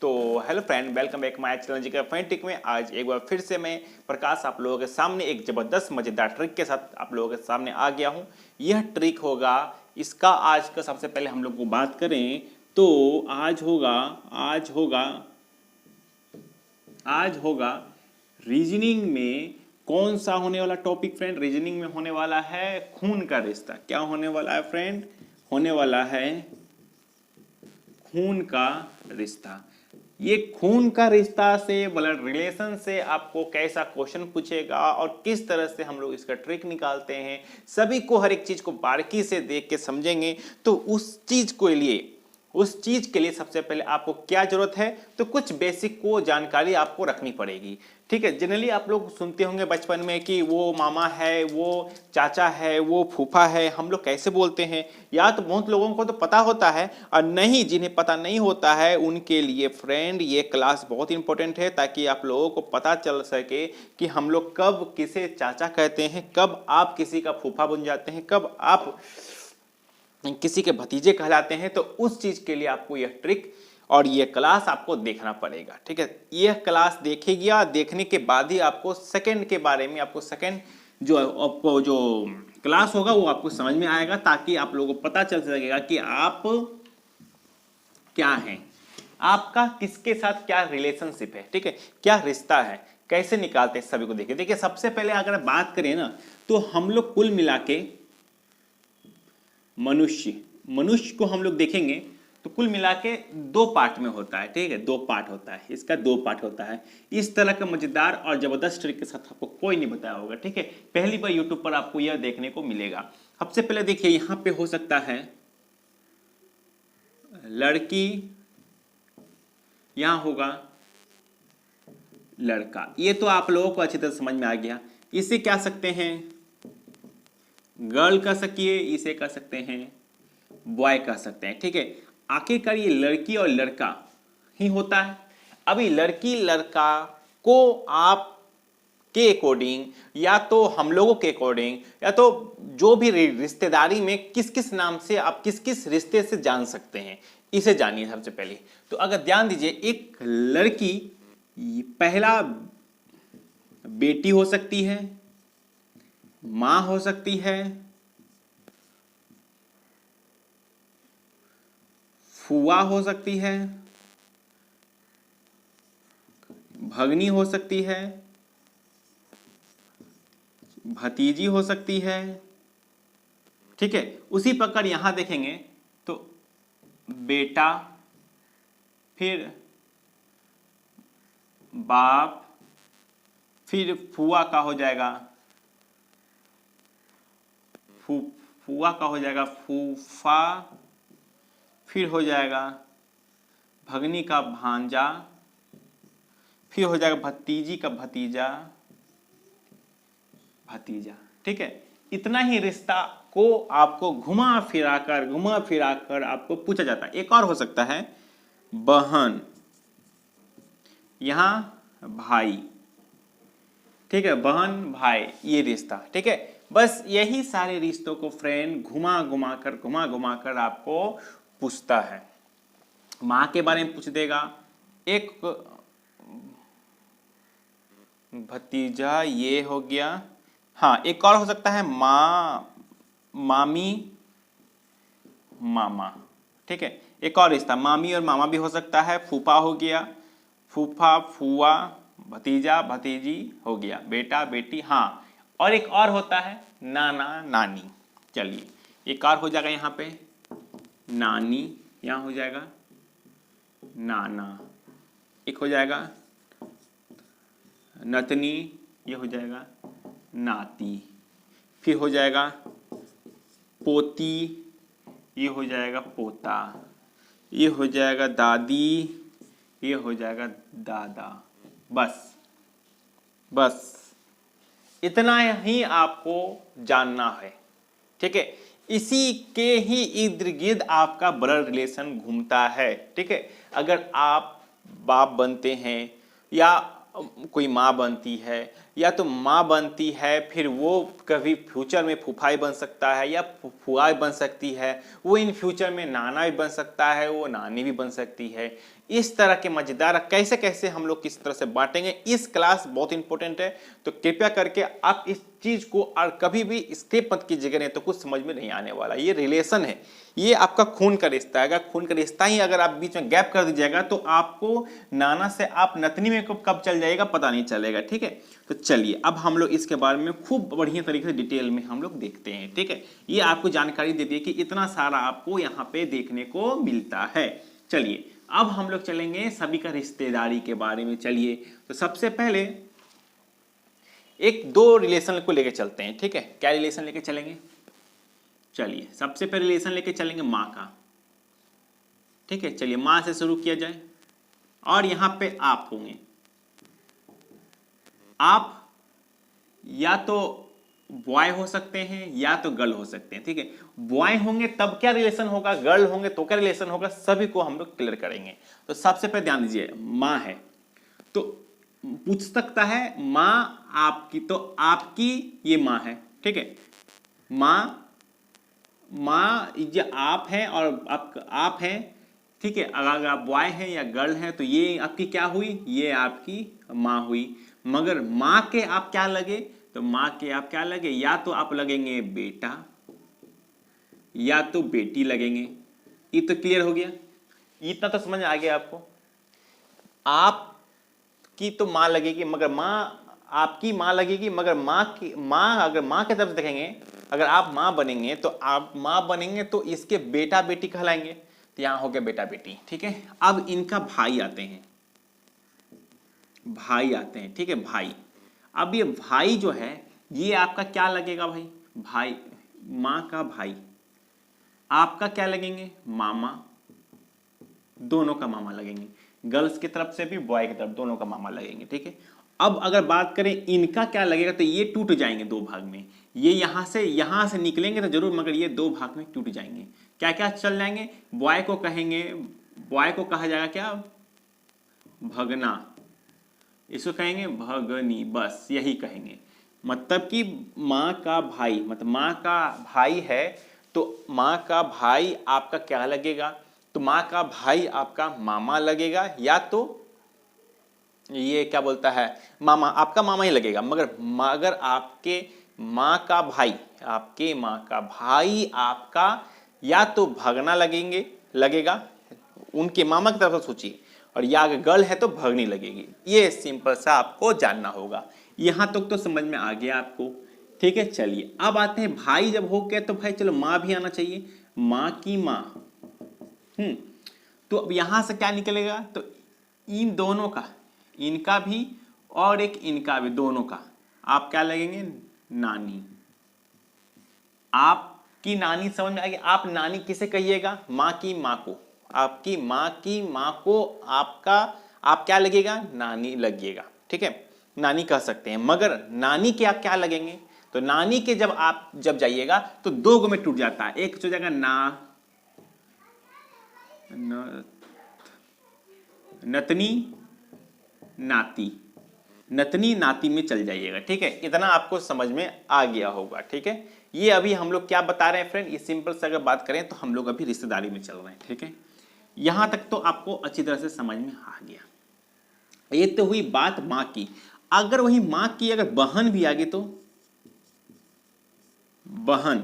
तो hello friend, welcome back my channel जी का फैंटिक में। आज एक बार फिर से मैं प्रकाश आप लोगों के सामने एक ज़बरदस्त मज़ेदार ट्रिक के साथ आप लोगों के सामने आ गया हूं। यह ट्रिक होगा, इसका आज का सबसे पहले हम लोग को बात करें तो आज होगा रीजनिंग में कौन सा होने वाला टॉपिक फ्रेंड। रीजनिंग में होने वाला है खून का रिश्ता। क्या होने वाला है फ्रेंड? होने वाला है खून का रिश्ता। ये खून का रिश्ता से, ब्लड रिलेशन से आपको कैसा क्वेश्चन पूछेगा और किस तरह से हम लोग इसका ट्रिक निकालते हैं, सभी को हर एक चीज को बारीकी से देख के समझेंगे। तो उस चीज के लिए सबसे पहले आपको क्या जरूरत है, तो कुछ बेसिक को जानकारी आपको रखनी पड़ेगी। ठीक है, जनरली आप लोग सुनते होंगे बचपन में कि वो मामा है, वो चाचा है, वो फूफा है, हम लोग कैसे बोलते हैं। या तो बहुत लोगों को तो पता होता है, और नहीं जिन्हें पता नहीं होता है उनके लिए फ्रेंड ये क्लास बहुत इंपॉर्टेंट है, ताकि आप लोगों को पता चल सके कि हम लोग कब किसे चाचा कहते हैं, कब आप किसी का फूफा बन जाते हैं, कब आप किसी के भतीजे कहलाते हैं। तो उस चीज के लिए आपको यह ट्रिक और यह क्लास आपको देखना पड़ेगा। ठीक है, यह क्लास देखेगा, देखने के बाद ही आपको सेकंड के बारे में, आपको सेकंड जो क्लास होगा वो आपको समझ में आएगा, ताकि आप लोगों को पता चल सकेगा कि आप क्या हैं, आपका किसके साथ क्या रिलेशनशिप है। ठीक है, क्या रिश्ता है, कैसे निकालते हैं, सभी को देखिए। देखिए, सबसे पहले अगर बात करें ना, तो हम लोग कुल मिला के मनुष्य को हम लोग देखेंगे तो कुल मिला के दो पार्ट में होता है। ठीक है, दो पार्ट होता है, इसका दो पार्ट होता है। इस तरह का मजेदार और जबरदस्त ट्रिक के साथ आपको कोई नहीं बताया होगा। ठीक है, पहली बार यूट्यूब पर आपको यह देखने को मिलेगा। सबसे पहले देखिए, यहां पे हो सकता है लड़की, यहां होगा लड़का। ये तो आप लोगों को अच्छी तरह समझ में आ गया। इसे क्या सकते हैं, गर्ल कह सकिए, इसे कह सकते हैं बॉय कह सकते हैं। ठीक है, आखिरकार ये लड़की और लड़का ही होता है। अभी लड़की लड़का को आप के अकॉर्डिंग, या तो हम लोगों के अकॉर्डिंग, या तो जो भी रिश्तेदारी में किस किस नाम से आप किस किस रिश्ते से जान सकते हैं, इसे जानिए सबसे पहले। तो अगर ध्यान दीजिए, एक लड़की पहला बेटी हो सकती है, मां हो सकती है, फुआ हो सकती है, भगनी हो सकती है, भतीजी हो सकती है। ठीक है, उसी प्रकार यहां देखेंगे तो बेटा, फिर बाप, फिर फुआ का हो जाएगा फुआ का हो जाएगा फूफा, फिर हो जाएगा भगनी का भांजा, फिर हो जाएगा भतीजी का भतीजा। ठीक है, इतना ही रिश्ता को आपको घुमा फिराकर आपको पूछा जाता है। एक और हो सकता है बहन, यहां भाई। ठीक है, बहन भाई, ये रिश्ता। ठीक है, बस यही सारे रिश्तों को फ्रेंड घुमा घुमा कर आपको पूछता है। मां के बारे में पूछ देगा, एक भतीजा, ये हो गया। हाँ, एक और हो सकता है मामी मामा। ठीक है, एक और रिश्ता मामी और मामा भी हो सकता है। फूफा हो गया, फूफा फुआ, भतीजा भतीजी हो गया, बेटा बेटी। हाँ, और एक और होता है नाना नानी। चलिए, एक और हो जाएगा यहाँ पे नानी, यहाँ हो जाएगा नाना, एक हो जाएगा नतनी, ये हो जाएगा नाती, फिर हो जाएगा पोती, ये हो जाएगा पोता, ये हो जाएगा दादी, ये हो जाएगा दादा। बस इतना ही आपको जानना है। ठीक है, इसी के ही इर्द गिर्द आपका ब्लड रिलेशन घूमता है। ठीक है, अगर आप बाप बनते हैं, या कोई माँ बनती है, या तो माँ बनती है, फिर वो कभी फ्यूचर में फूफाई बन सकता है या फुआई बन सकती है, वो इन फ्यूचर में नाना भी बन सकता है, वो नानी भी बन सकती है। इस तरह के मजेदार कैसे कैसे हम लोग किस तरह से बांटेंगे, इस क्लास बहुत इंपॉर्टेंट है। तो कृपया करके आप इस चीज को और कभी भी स्किप मत कीजिएगा, नहीं तो कुछ समझ में नहीं आने वाला। ये रिलेशन है, ये आपका खून का रिश्ता है। अगर खून का रिश्ता ही अगर आप बीच में गैप कर दीजिएगा तो आपको नाना से आप नतनी में कब चल जाएगा पता नहीं चलेगा। ठीक है, तो चलिए अब हम लोग इसके बारे में खूब बढ़िया तरीके से डिटेल में हम लोग देखते हैं। ठीक है, ये आपको जानकारी दे दी कि इतना सारा आपको यहाँ पे देखने को मिलता है। चलिए अब हम लोग चलेंगे सभी का रिश्तेदारी के बारे में। चलिए तो सबसे पहले एक दो रिलेशन को लेके चलते हैं। ठीक है, क्या रिलेशन लेके चलेंगे? चलिए सबसे पहले रिलेशन लेके चलेंगे माँ का। ठीक है, चलिए माँ से शुरू किया जाए और यहां पे आप होंगे। आप या तो बॉय हो सकते हैं या तो गर्ल हो सकते हैं। ठीक है, बॉय होंगे तब क्या रिलेशन होगा, गर्ल होंगे तो क्या रिलेशन होगा, सभी को हम लोग क्लियर करेंगे। तो सबसे पहले ध्यान दीजिए, माँ है तो पूछ सकता है माँ आपकी, तो आपकी ये माँ है। ठीक है, माँ ये आप है और आप है। ठीक है, अगर आप बॉय हैं या गर्ल हैं तो ये आपकी क्या हुई, ये आपकी माँ हुई। मगर माँ के आप क्या लगे, तो माँ के आप क्या लगे, या तो आप लगेंगे बेटा या तो बेटी लगेंगे। ये तो क्लियर हो गया, इतना तो समझ आ गया आपको। आपकी तो माँ लगेगी मगर माँ आपकी माँ लगेगी, मगर माँ अगर माँ के तरफ देखेंगे, अगर आप माँ बनेंगे तो आप माँ बनेंगे तो इसके बेटा बेटी कहलाएंगे। तो यहां हो गया बेटा बेटी। ठीक है, अब इनका भाई आते हैं, ठीक है भाई। अब ये भाई जो है ये आपका क्या लगेगा भाई, भाई माँ का भाई। आपका क्या लगेंगे, मामा, दोनों का मामा लगेंगे, गर्ल्स की तरफ से भी बॉय की तरफ दोनों का मामा लगेंगे। ठीक है, अब अगर बात करें इनका क्या लगेगा, तो ये टूट जाएंगे दो भाग में। ये यहां से निकलेंगे तो जरूर, मगर ये दो भाग में टूट जाएंगे। क्या क्या चल जाएंगे, बॉय को कहेंगे, बॉय को कहा जाएगा क्या, भगना, इसको कहेंगे भगनी, बस यही कहेंगे। मतलब कि माँ का भाई, मतलब माँ का भाई है तो माँ का भाई आपका क्या लगेगा, तो माँ का भाई आपका मामा लगेगा, या तो ये क्या बोलता है मामा, आपका मामा ही लगेगा। मगर आपके माँ का भाई, आपके माँ का भाई आपका या तो भगना लगेगा, उनके मामा की तरफ से सोचिए, और या अगर गर्ल है तो भगनी लगेगी। ये सिंपल सा आपको जानना होगा। यहां तक तो समझ में आ गया आपको। ठीक है, चलिए अब आते हैं भाई जब हो गया तो भाई चलो माँ भी आना चाहिए, माँ की माँ। तो अब यहां से क्या निकलेगा, तो इन दोनों का, इनका भी और एक इनका भी, दोनों का आप क्या लगेंगे, नानी। आपकी नानी समझ में आएगी। आप नानी किसे कहिएगा, माँ की माँ को, आपकी माँ की माँ को आपका आप क्या लगेगा, नानी लगेगा। ठीक है, नानी कह सकते हैं। मगर नानी के आप क्या लगेंगे, तो नानी के जब जाइएगा तो दो गो में टूट जाता है। एक हो जाएगा नतनी नाती, नतनी नाती में चल जाइएगा। ठीक है, इतना आपको समझ में आ गया होगा। ठीक है, ये अभी हम लोग क्या बता रहे हैं फ्रेंड, ये सिंपल से अगर बात करें तो हम लोग अभी रिश्तेदारी में चल रहे हैं। ठीक है, यहां तक तो आपको अच्छी तरह से समझ में आ गया। ये तो हुई बात माँ की। अगर वही माँ की अगर बहन भी आ गई, तो बहन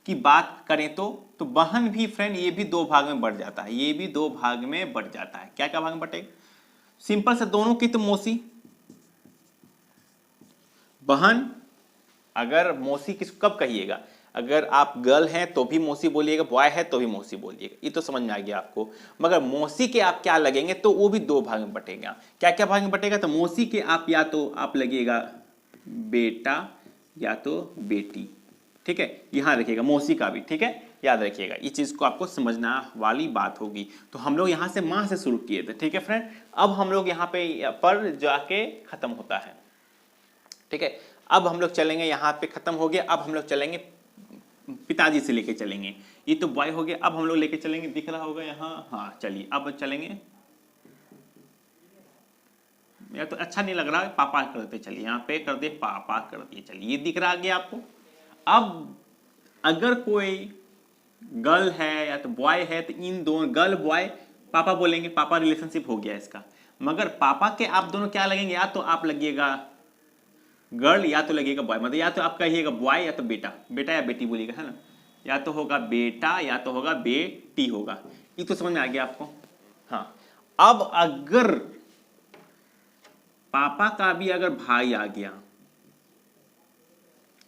की बात करें तो बहन भी फ्रेंड ये भी दो भाग में बढ़ जाता है, ये भी दो भाग में बढ़ जाता है। क्या क्या भाग में बटेगा, सिंपल से दोनों की तो मौसी, बहन। अगर मौसी किसको कब कहिएगा, अगर आप गर्ल हैं तो भी मौसी बोलिएगा, बॉय है तो भी मौसी बोलिएगा। ये तो समझ में आ गया आपको। मगर मौसी के आप क्या लगेंगे, तो वो भी दो भाग में बटेगा। क्या क्या भाग में बटेगा, तो मौसी के आप या तो आप लगेगा बेटा या तो बेटी। ठीक है, यहां रखिएगा मौसी का भी। ठीक है, याद रखिएगा, इस चीज को आपको समझना वाली बात होगी। तो हम लोग यहां से माँ से शुरू किए थे। ठीक है फ्रेंड, अब हम लोग यहाँ पे पर जाके खत्म होता है। ठीक है, अब हम लोग चलेंगे, यहाँ पे खत्म हो गया। अब हम लोग चलेंगे पिताजी से लेके चलेंगे। ये तो बॉय हो गया, अब हम लोग लेके चलेंगे, दिख रहा होगा यहाँ, हाँ चलिए अब चलेंगे। या तो अच्छा नहीं लग रहा है, पापा कर देते, चलिए यहाँ पे कर दे, पापा कर दिए, चलिए ये दिख रहा गया आपको। अब अगर कोई गर्ल है या तो बॉय है तो इन दोनों गर्ल बॉय पापा बोलेंगे, पापा रिलेशनशिप हो गया इसका। मगर पापा के आप दोनों क्या लगेंगे, या तो आप लगिएगा गर्ल या तो लगेगा बॉय, मतलब या तो आप कहिएगा बॉय या तो बेटा, बेटा या बेटी बोलिएगा, है ना, या तो होगा बेटा या तो होगा बेटी होगा। ये तो समझ में आ गया आपको। हाँ, अब अगर पापा का भी अगर भाई आ गया,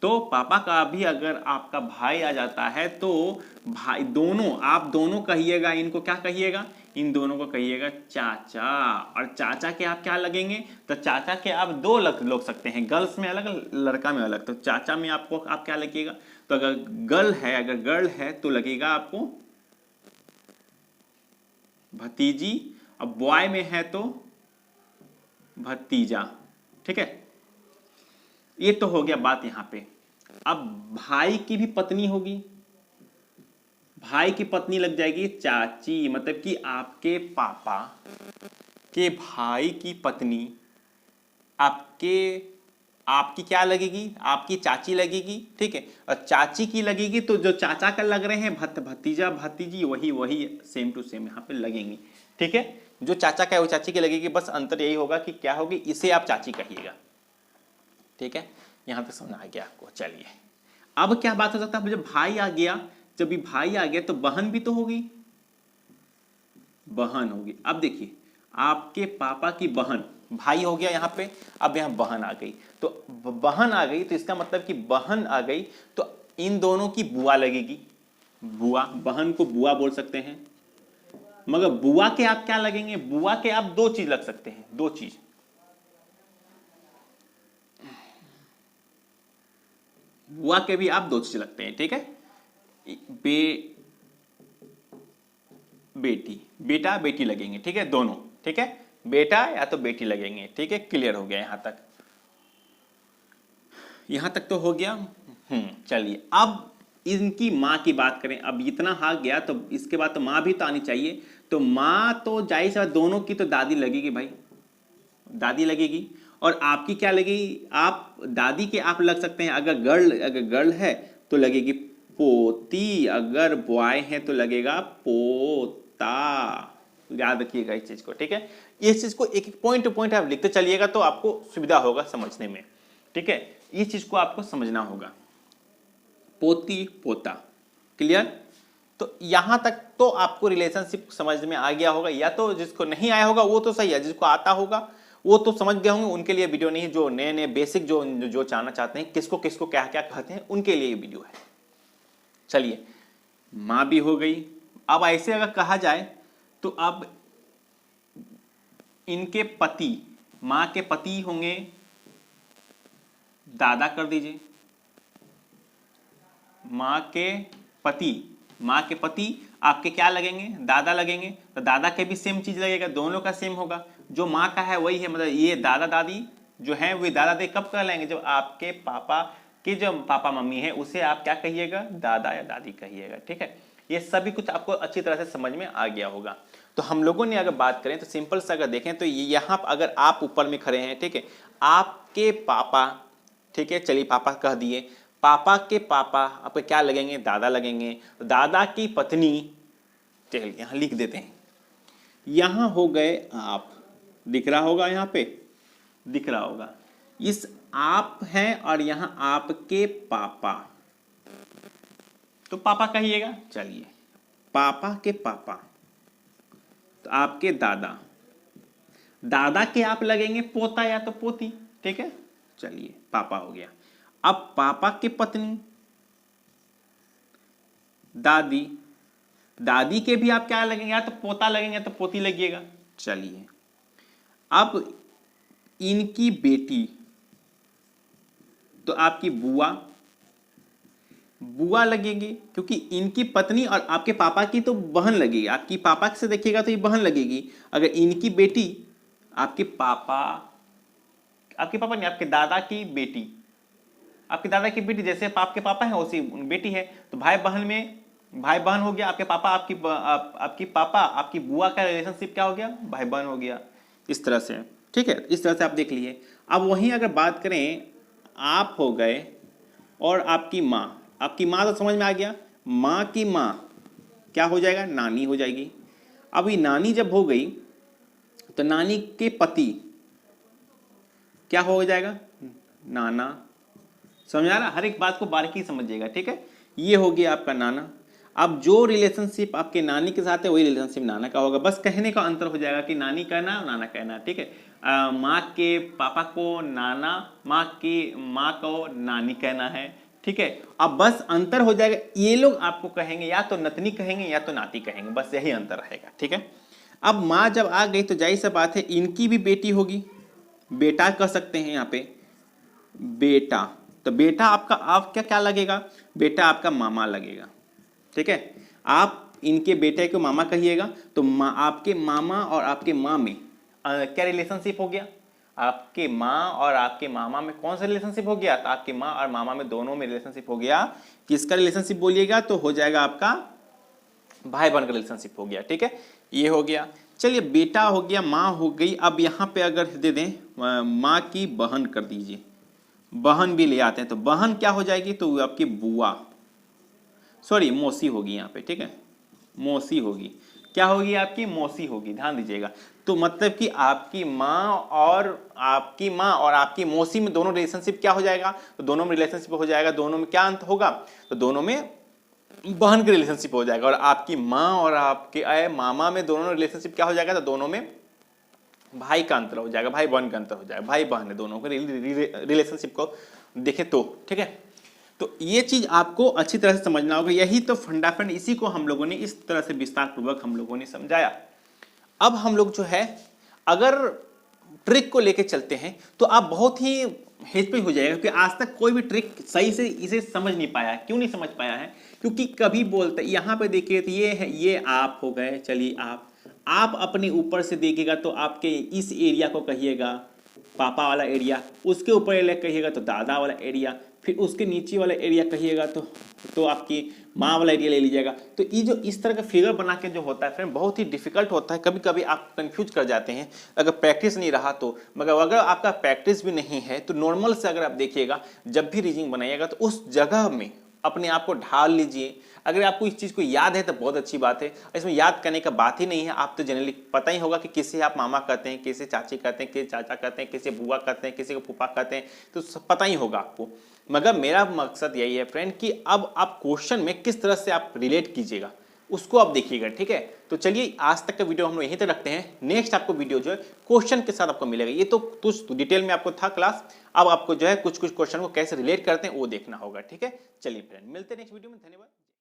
तो पापा का भी अगर आपका भाई आ जाता है तो भाई दोनों, आप दोनों कहिएगा, इनको क्या कहिएगा, इन दोनों को कहिएगा चाचा। और चाचा के आप क्या लगेंगे, तो चाचा के आप दो लोग सकते हैं, गर्ल्स में अलग लड़का में अलग। तो चाचा में आपको आप क्या लगेगा, तो अगर गर्ल है तो लगेगा आपको भतीजी, और बॉय में है तो भतीजा। ठीक है, ये तो हो गया बात यहां पे। अब भाई की भी पत्नी होगी, भाई की पत्नी लग जाएगी चाची, मतलब कि आपके पापा के भाई की पत्नी आपकी क्या लगेगी, आपकी चाची लगेगी। ठीक है, और चाची की लगेगी तो जो चाचा का लग रहे हैं भतीजा भतीजी, वही सेम टू सेम यहाँ पे लगेंगी। ठीक है, जो चाचा का है वो चाची की लगेगी, बस अंतर यही होगा कि क्या होगी, इसे आप चाची कहिएगा। ठीक है, यहां तक समझ आ गया आपको। चलिए, अब क्या बात हो सकता है, जब भाई आ गया, जब भी भाई आ गया तो बहन भी तो होगी, बहन होगी। अब देखिए, आपके पापा की बहन, भाई हो गया यहाँ पे, अब यहाँ बहन आ गई, तो बहन आ गई तो इसका मतलब कि बहन आ गई तो इन दोनों की बुआ लगेगी, बुआ, बहन को बुआ बोल सकते हैं। मगर बुआ के आप क्या लगेंगे, बुआ के आप दो चीज लग सकते हैं, दो चीज, बुआ के भी आप दो चीज लगते हैं। ठीक है, बेटी, बेटा बेटी लगेंगे। ठीक है, दोनों। ठीक है, बेटा या तो बेटी लगेंगे। ठीक है, क्लियर हो गया यहां तक तो हो गया। चलिए, अब इनकी माँ की बात करें। अब इतना आ गया तो इसके बाद तो माँ भी तो आनी चाहिए। तो माँ तो जाहिर सी बात, दोनों की तो दादी लगेगी भाई, दादी लगेगी। और आपकी क्या लगेगी, आप दादी के आप लग सकते हैं, अगर गर्ल है तो लगेगी पोती, अगर बॉय है तो लगेगा पोता। याद रखिएगा इस चीज को। ठीक है, इस चीज को एक एक पॉइंट टू पॉइंट आप लिखते चलिएगा तो आपको सुविधा होगा समझने में। ठीक है, इस चीज को आपको समझना होगा, पोती पोता। क्लियर, तो यहां तक तो आपको रिलेशनशिप समझ में आ गया होगा, या तो जिसको नहीं आया होगा वो तो सही है, जिसको आता होगा वो तो समझ गए होंगे, उनके लिए वीडियो नहीं। जो नए नए बेसिक जो जानना चाहते हैं किसको किसको क्या क्या कहते हैं, उनके लिए ये वीडियो है। चलिए, मां भी हो गई। अब ऐसे अगर कहा जाए तो अब इनके पति, मां के पति होंगे दादा, कर दीजिए, मां के पति आपके क्या लगेंगे, दादा लगेंगे। तो दादा के भी सेम चीज लगेगा, दोनों का सेम होगा। जो माँ का है वही है, मतलब ये दादा दादी जो है वे दादा दादी कब कहलाएंगे, जब आपके पापा की जो पापा मम्मी है उसे आप क्या कहिएगा, दादा या दादी कहिएगा। ठीक है, ये सभी कुछ आपको अच्छी तरह से समझ में आ गया होगा। तो हम लोगों ने अगर बात करें तो सिंपल से अगर देखें तो यहाँ अगर आप ऊपर में खड़े हैं, ठीक है, आपके पापा, ठीक है, चलिए पापा कह दिए, पापा के पापा आपके क्या लगेंगे, दादा लगेंगे। दादा की पत्नी, चलिए यहाँ लिख देते हैं, यहाँ हो गए आप, दिख रहा होगा, यहाँ पे दिख रहा होगा, इस आप हैं और यहाँ आपके पापा, तो पापा कहिएगा। चलिए, पापा के पापा तो आपके दादा, दादा के आप लगेंगे पोता या तो पोती। ठीक है, चलिए पापा हो गया। अब पापा की पत्नी दादी, दादी के भी आप क्या लगेंगे, या तो पोता लगेंगे या तो पोती लगिएगा। चलिए, अब इनकी बेटी तो आपकी बुआ, बुआ लगेगी, क्योंकि इनकी पत्नी और आपके पापा की तो बहन लगेगी, आपकी पापा से देखिएगा तो ये बहन लगेगी। अगर इनकी बेटी, आपके पापा नहीं, आपके दादा की बेटी, आपके दादा की बेटी, जैसे आपके पापा हैं उसी बेटी है, तो भाई बहन हो गया। आपके पापा आपकी पापा आपकी बुआ का रिलेशनशिप क्या हो गया, भाई बहन हो गया, इस तरह से। ठीक है, इस तरह से आप देख लिए। अब वहीं अगर बात करें, आप हो गए और आपकी माँ तो समझ में आ गया, माँ की माँ क्या हो जाएगा, नानी हो जाएगी। अभी नानी जब हो गई तो नानी के पति क्या हो जाएगा, नाना। समझ आ रहा, हर एक बात को बारीकी समझिएगा, ठीक है। ये हो गया आपका नाना। अब जो रिलेशनशिप आपके नानी के साथ है वही रिलेशनशिप नाना का होगा, बस कहने का अंतर हो जाएगा कि नानी कहना और नाना कहना, ठीक है। माँ के पापा को नाना, माँ को नानी कहना है, ठीक है। अब बस अंतर हो जाएगा, ये लोग आपको कहेंगे या तो नतनी कहेंगे या तो नाती कहेंगे, बस यही अंतर रहेगा, ठीक है। अब माँ जब आ गई तो जाहिर सी बात है इनकी भी बेटी होगी, बेटा कह सकते हैं यहाँ पे, बेटा। तो बेटा आपका आप क्या क्या लगेगा, बेटा आपका मामा लगेगा, ठीक है। आप इनके बेटे को मामा कहिएगा तो आपके मामा और आपके माँ में क्या रिलेशनशिप हो गया, आपके माँ और आपके मामा में कौन सा रिलेशनशिप हो गया, तो आपके माँ और मामा में दोनों में रिलेशनशिप हो गया। किसका रिलेशनशिप बोलिएगा, तो हो जाएगा आपका भाई बहन का रिलेशनशिप हो गया, ठीक है। ये हो गया, चलिए बेटा हो गया, माँ हो गई। अब यहाँ पे अगर दे दें माँ की बहन कर दीजिए, बहन भी ले आते हैं तो बहन क्या हो जाएगी, तो आपकी बुआ, सॉरी मौसी होगी यहाँ पे, ठीक है। मौसी होगी, क्या होगी आपकी, मौसी होगी, ध्यान दीजिएगा। तो मतलब कि आपकी माँ और आपकी मौसी में दोनों रिलेशनशिप क्या हो जाएगा, तो दोनों में रिलेशनशिप हो जाएगा, दोनों में क्या अंत होगा, तो दोनों में बहन के रिलेशनशिप हो जाएगा। और आपकी माँ और आपके मामा में दोनों रिलेशनशिप क्या हो जाएगा, तो दोनों में भाई का अंतर हो जाएगा, भाई बहन का अंतर हो जाएगा, भाई बहन है दोनों के रिलेशनशिप को देखें तो, ठीक है। तो ये चीज आपको अच्छी तरह से समझना होगा, यही तो फंडाफंड, इसी को हम लोगों ने इस तरह से विस्तार पूर्वक हम लोगों ने समझाया। अब हम लोग जो है अगर ट्रिक को लेके चलते हैं तो आप बहुत ही हेल्पफुल हो जाएगा, क्योंकि आज तक कोई भी ट्रिक सही से इसे समझ नहीं पाया है। क्यों नहीं समझ पाया है, क्योंकि कभी बोलते यहाँ पे देखिए तो ये है, ये आप हो गए, चलिए आप अपने ऊपर से देखिएगा तो आपके इस एरिया को कहिएगा पापा वाला एरिया, उसके ऊपर एरिया कहिएगा तो दादा वाला एरिया, फिर उसके नीचे वाला एरिया कहिएगा तो आपकी माँ वाला एरिया ले लीजिएगा। तो ये जो इस तरह का फिगर बना के जो होता है फ्रेंड बहुत ही डिफिकल्ट होता है, कभी कभी आप कंफ्यूज कर जाते हैं अगर प्रैक्टिस नहीं रहा तो। मगर अगर आपका प्रैक्टिस भी नहीं है तो नॉर्मल से अगर आप देखिएगा, जब भी रीजनिंग बनाइएगा तो उस जगह में अपने आप को ढाल लीजिए। अगर आपको इस चीज़ को याद है तो बहुत अच्छी बात है, इसमें याद करने का बात ही नहीं है। आप तो जनरली पता ही होगा कि किसे आप मामा कहते हैं, किसे चाची कहते हैं, किसे चाचा कहते हैं, किसे बुआ कहते हैं, किसी को फूफा कहते हैं, तो सब पता ही होगा आपको। मगर मेरा मकसद यही है फ्रेंड कि अब आप क्वेश्चन में किस तरह से आप रिलेट कीजिएगा उसको आप देखिएगा, ठीक है। तो चलिए आज तक का वीडियो हम लोग यहीं तक रखते हैं, नेक्स्ट आपको वीडियो जो है क्वेश्चन के साथ आपको मिलेगा। ये तो कुछ डिटेल में आपको था क्लास, अब आपको जो है कुछ क्वेश्चन को कैसे रिलेट करते हैं वो देखना होगा, ठीक है। चलिए फ्रेंड मिलते हैं नेक्स्ट वीडियो में, धन्यवाद।